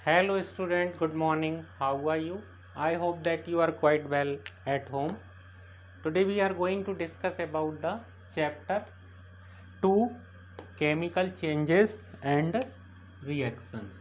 Hello student, good morning. How are you? I hope that you are quite well at home. Today we are going to discuss about the chapter 2, chemical changes and reactions.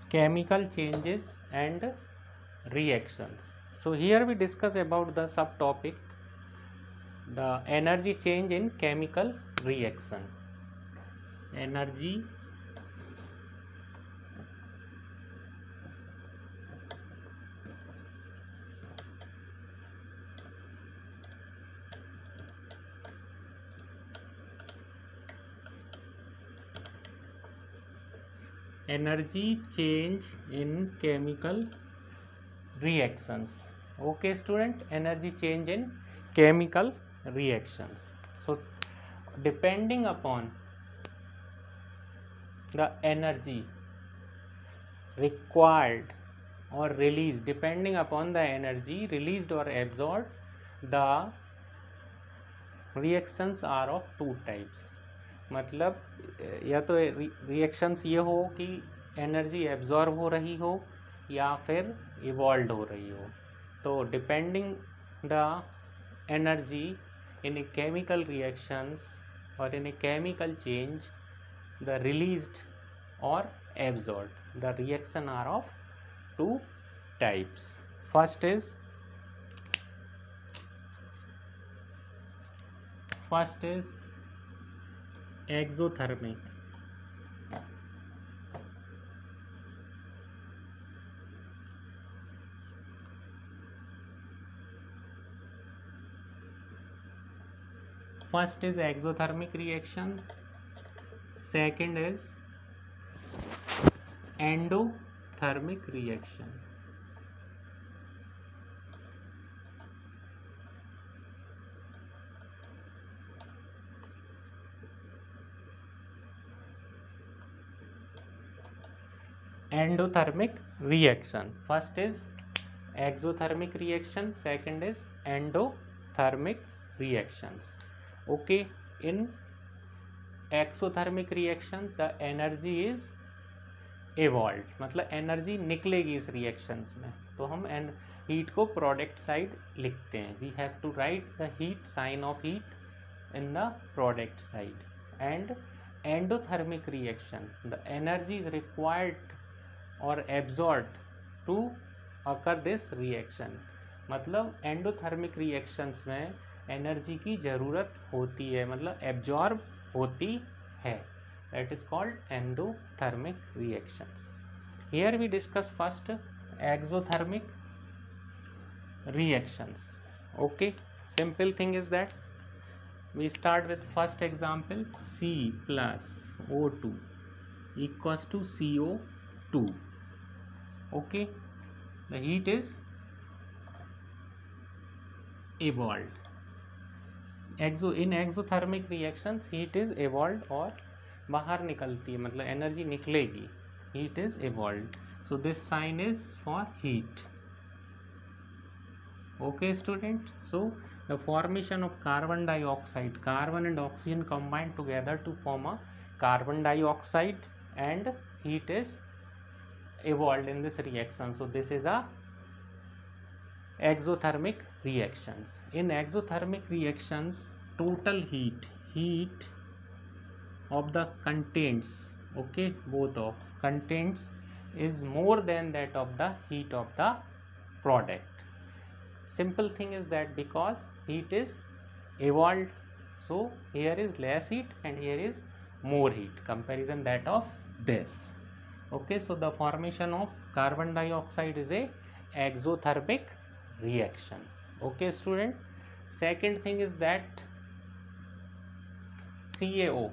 Chemical changes and reactions. So here we discuss about the subtopic, the energy change in chemical reaction. Energy energy change in chemical reactions. Okay student, energy change in chemical reactions. So depending upon the energy required or released, depending upon the energy released or absorbed, the reactions are of two types. मतलब या तो reactions ये हो कि energy absorb हो रही हो या फिर इवॉल्व हो रही हो. तो depending the energy in a chemical reactions or in a chemical change, the released or absorbed, the reaction are of two types. First is exothermic. First is exothermic reaction. Second is endothermic reaction. Endothermic reaction. First is exothermic reaction, second is endothermic reactions. Okay, in exothermic reaction the energy is evolved, मतलब energy निकलेगी इस reactions में, तो हम heat को product side लिखते हैं. We have to write the heat, sign of heat in the product side. And endothermic reaction, the energy is required or absorbed to occur this reaction. मतलब endothermic reactions में energy की ज़रूरत होती है, मतलब absorb होती है. That is called endothermic reactions. Here we discuss first exothermic reactions. Okay, simple thing is that we start with first example, C plus O2 equals to CO2. Okay, the heat is evolved. In exothermic reactions heat is evolved और बाहर निकलती है, मतलब energy निकलेगी. Heat is evolved. So this sign is for heat. Okay student, so the formation of carbon dioxide, carbon and oxygen combine together to form a carbon dioxide, and heat is evolved in this reaction. So this is a exothermic reactions. In exothermic reactions total heat of the contents, okay, both of contents is more than that of the heat of the product. Simple thing is that because heat is evolved, so here is less heat and here is more heat, comparison that of this. Okay, so the formation of carbon dioxide is a exothermic reaction. Okay student, second thing is that CaO,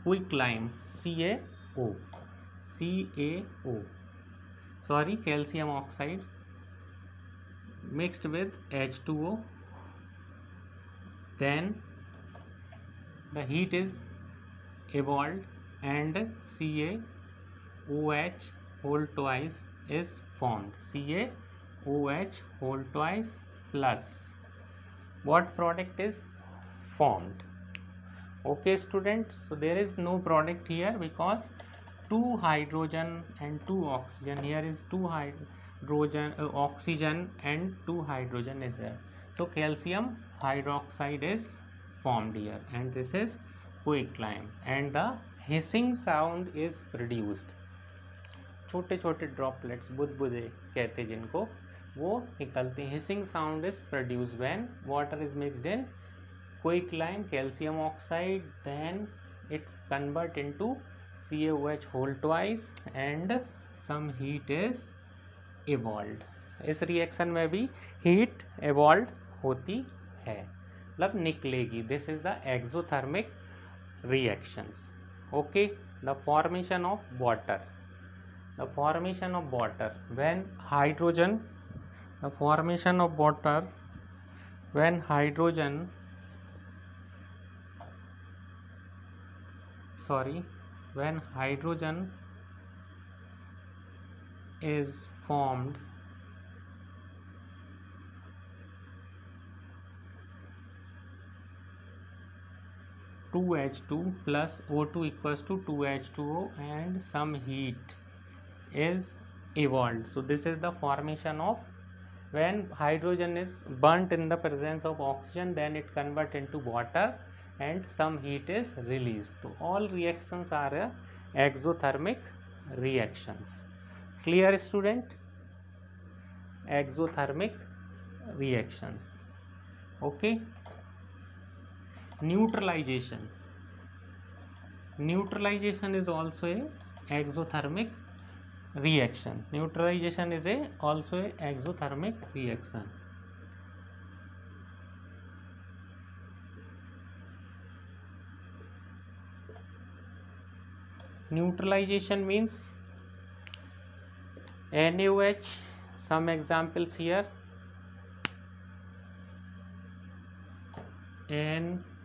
quicklime, CaO. sorry, calcium oxide mixed with H2O, then the heat is evolved and CaOH whole twice is formed. CaOH whole twice plus what product is formed? Okay student, so there is no product here because two hydrogen and two oxygen. Here is two hydrogen oxygen and two hydrogen is there. So calcium hydroxide is formed here and this is quicklime and the hissing sound is produced. छोटे छोटे droplets बुदबुदे कहते हैं जिनको, वो निकलते हैं. Hissing sound is produce when water is mixed in quicklime calcium oxide, then it convert into CaOH whole twice and some heat is evolved. इस reaction में भी हीट evolved होती है, मतलब निकलेगी. This is the exothermic reactions. Okay, the formation of water. The formation of water when hydrogen, the formation of water when hydrogen, when hydrogen is formed (2H2 plus O2 equals to 2H2O) and some heat is evolved. So this is the formation of when hydrogen is burnt in the presence of oxygen, then it convert into water and some heat is released. So all reactions are exothermic reactions. Clear student? Exothermic reactions. Okay. Neutralization. Neutralization is also a exothermic reaction. Neutralization is also a exothermic reaction. Neutralization means NaOH. Some examples here: NaOH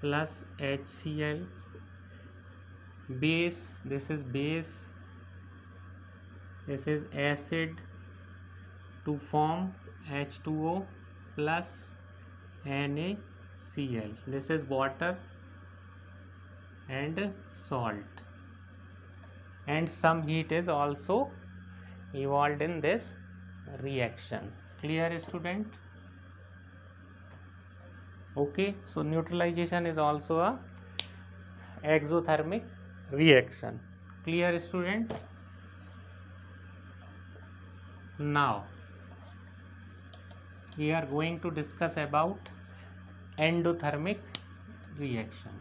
plus HCl. Base, this is base, this is acid to form H2O plus NaCl. This is water and salt, and some heat is also evolved in this reaction. Clear student? Okay, so neutralization is also a exothermic reaction. Clear student? Now we are going to discuss about endothermic reaction.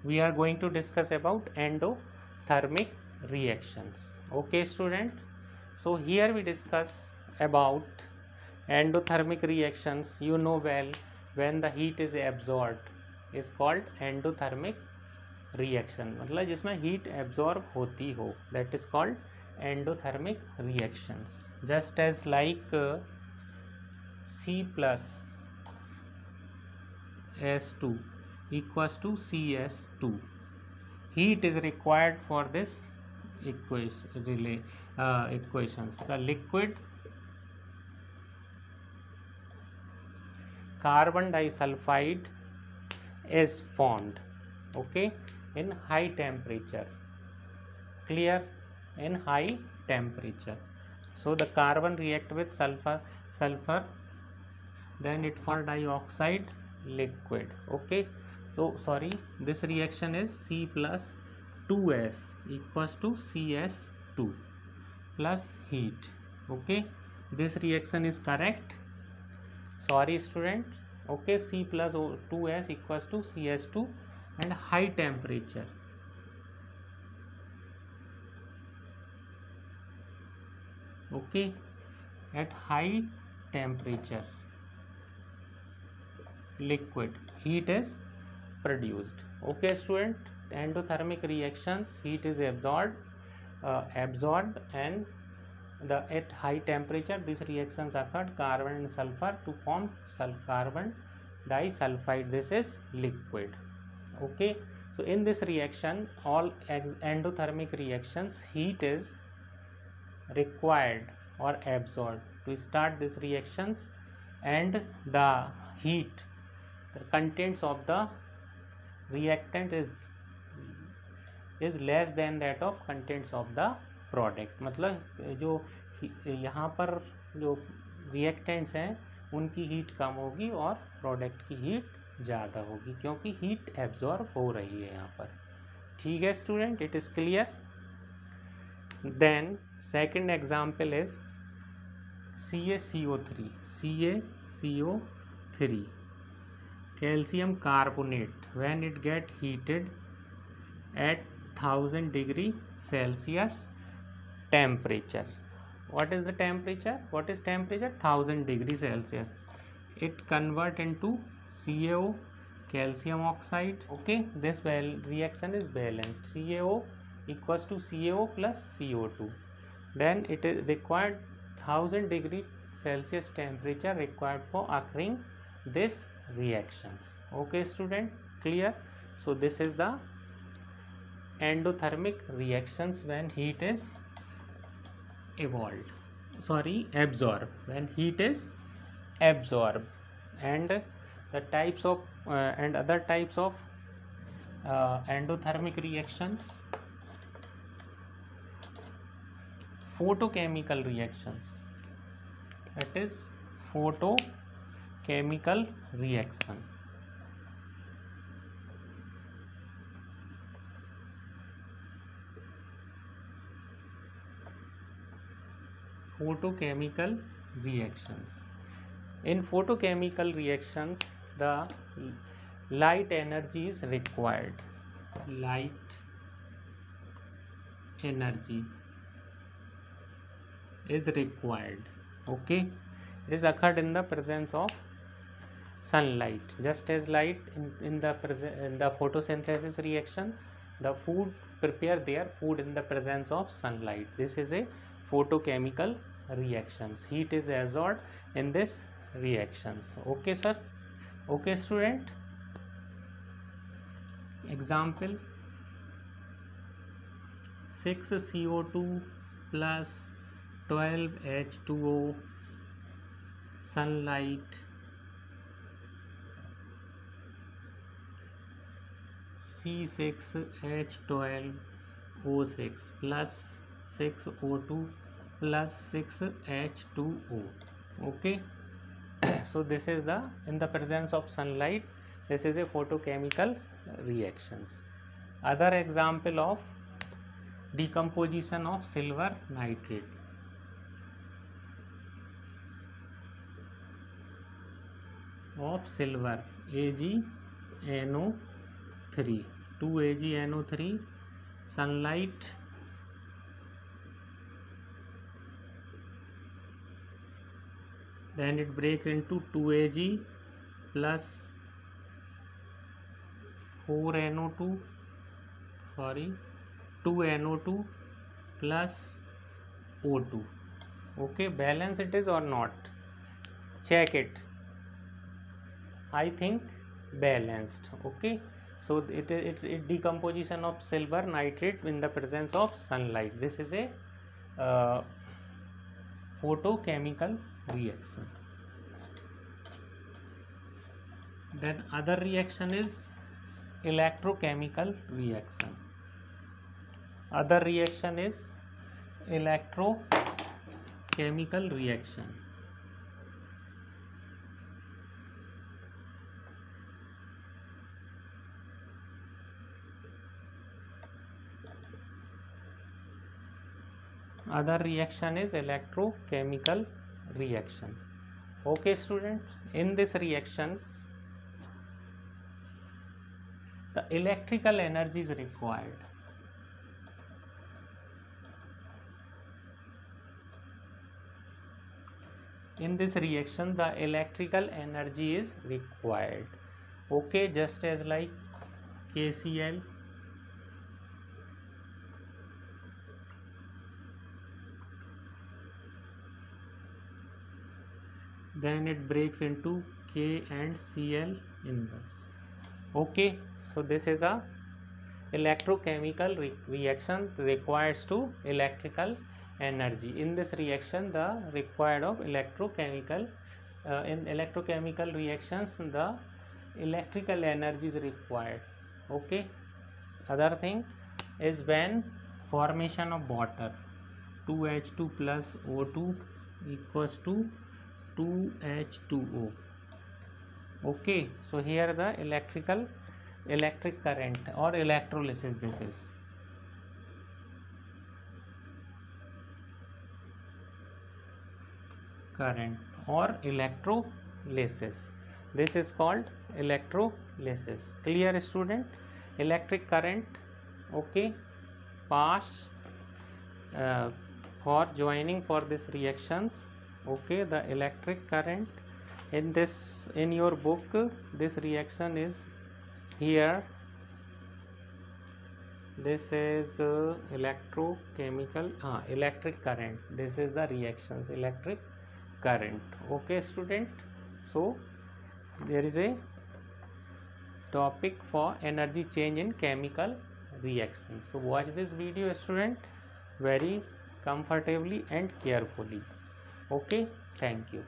We are going to discuss about endothermic reactions. Okay student, so here we discuss about endothermic reactions. You know well, when the heat is absorbed is called endothermic reaction. मतलब जिसमें heat absorb होती हो, that is called endothermic reactions. Just as like C plus S2 equals to CS2. Heat is required for this equations. The liquid carbon disulfide is formed, okay, in high temperature. Clear? In high temperature. So the carbon react with sulfur, then it forms dioxide liquid. Okay, so sorry, this reaction is C plus 2S equals to CS2 plus heat. Okay, this reaction is correct. Sorry student. Okay, C plus 2S equals to CS2 and high temperature. Okay, at high temperature liquid heat is produced. Okay student, endothermic reactions, heat is absorbed and at high temperature these reactions occurred, carbon and sulfur to form carbon disulfide. This is liquid. Okay, so in this reaction, all endothermic reactions, heat is required or absorbed to start these reactions, and the heat, the contents of the reactant is less than that of contents of the product. मतलब जो यहाँ पर जो reactants हैं उनकी heat कम होगी और product की हीट ज़्यादा होगी, क्योंकि हीट एब्जॉर्ब हो रही है यहाँ पर. ठीक है student, it is clear. Then second example is CaCO3 calcium carbonate when it get heated at 1000 degree Celsius temperature. What is the temperature? 1000 degree Celsius. It convert into CaO, calcium oxide. Okay, this reaction is balanced. CaO equals to CaO plus CO2. Then it is required 1000 degree Celsius temperature required for occurring this reactions. Okay student, clear? So this is the endothermic reactions when heat is absorbed, when heat is absorbed. And the types of and other types of endothermic reactions, photochemical reactions, that is photochemical reaction. Photochemical reactions. In photochemical reactions, the light energy is required. Light energy is required. Okay, it is occurred in the presence of sunlight. Just as light in the photosynthesis reaction, the food prepare their food in the presence of sunlight. This is a photochemical reactions. Heat is absorbed in this reactions. Okay sir, okay student. Example, 6CO2 plus 12H2O, sunlight, C6H12O6 plus 6O2 plus 6H2O. Okay, so this is the in the presence of sunlight, this is a photochemical reactions. Other example of decomposition of silver nitrate. Of silver, AgNO3, 2AgNO3, sunlight, then it breaks into 2Ag plus 2NO2 plus O2. Okay, balance it is or not? Check it. I think balanced. Okay, so it decomposition of silver nitrate in the presence of sunlight. This is a photochemical reaction. Then other reaction is electrochemical reaction. Other reaction is electrochemical reaction. Other reaction is electrochemical reactions. Okay students, in this reactions the electrical energy is required. in this reaction the electrical energy is required. Okay, just as like KCl, then it breaks into K and Cl inverse. Okay, so this is a electrochemical reaction requires to electrical energy. In this reaction the required of electrochemical in electrochemical reactions the electrical energy is required. Okay, other thing is when formation of water 2H2 plus O2 equals to 2H2O. Okay, so here the electric current or electrolysis, this is current or electrolysis, this is called electrolysis. Clear student? Electric current, okay, pass for joining for this reactions. Okay, the electric current in this, in your book this reaction is here, this is electrochemical electric current, this is the reactions electric current. Okay student, so there is a topic for energy change in chemical reactions. So watch this video student very comfortably and carefully. Okay, thank you.